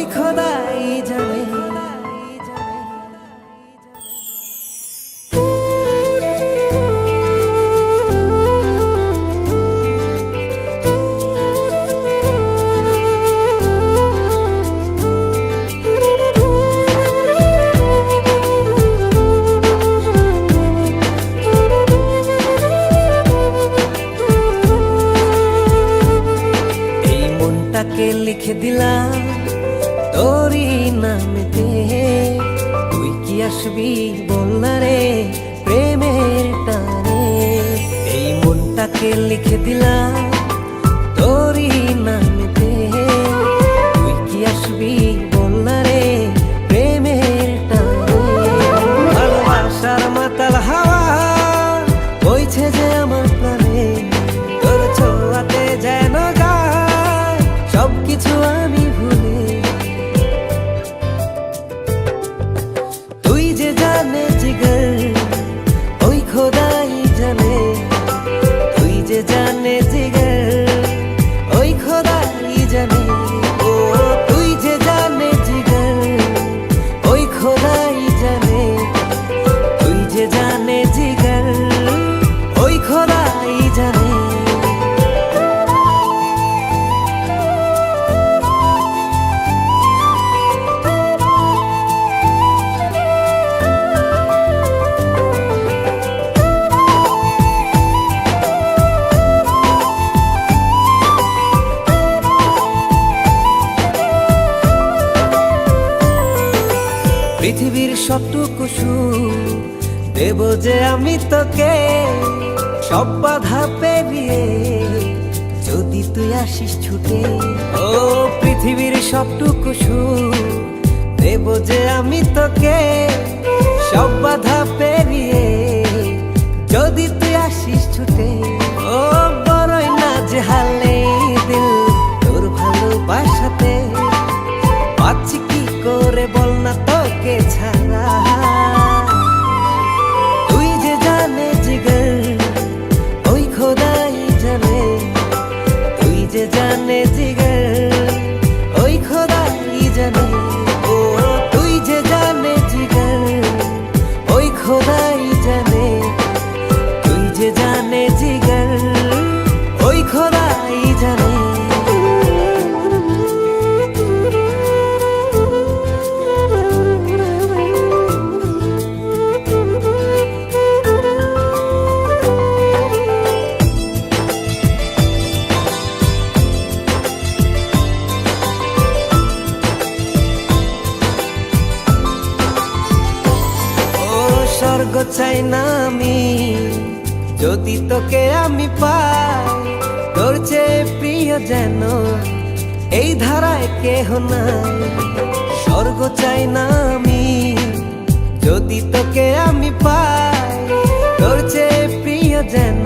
ওই খোদাই জানে। লিখে দিলাম তোরই নামেতে, তুই কি আসবি বল না রে প্রেমের টানে। এই মনটাকে লিখে দিলাম তোরই নামেতে, তুই কি আসবি বল না রে প্রেমের টানে। ভালোবাসার মাতাল হাওয়া বইছে যে আমার প্রাণে, তোর ছোঁয়াতে যেন সবকিছু আমি ভুলে। তুই যে জানে জিগর ওই খোদাই জানে, তুই যে জানে জিগর ওই খোদাই জানে। ও তুই যে জানে জিগর ওই খোদাই জানে, তুই যে জানে জিগর ওই খোদাই জানে। পৃথিবীর সবটুকু সুখ দেব যে আমি তোকে, সব বাধা পেরিয়ে যদি তুই আসিস ছুটে। ও পৃথিবীর সবটুকু সুখ দেব যে আমি তোকে, সব বাধা পেরিয়ে যদি তুই আসিস ছুটে। ও বড়ই না যে হালে দিল তোর ভালোবাসাতে, পাচ্ছি কি করে বল না তোকে ছাড়া। তুই যে জানে জিগর ওই খোদাই জানে, তুই যে জানে জিগর ওই খোদাই জানে। ও তুই যে জানে জিগর ওই খোদাই জানে, তুই যে জানে জিগর ওই খোদাই জানে। স্বর্গ চাই না আমি যদি তোকে আমি পাই, তোর চেয়ে প্রিয় যেন এই ধারায় কেহ নাই। স্বর্গ চাই না আমি যদি তোকে আমি পাই, তোর চেয়ে প্রিয় যেন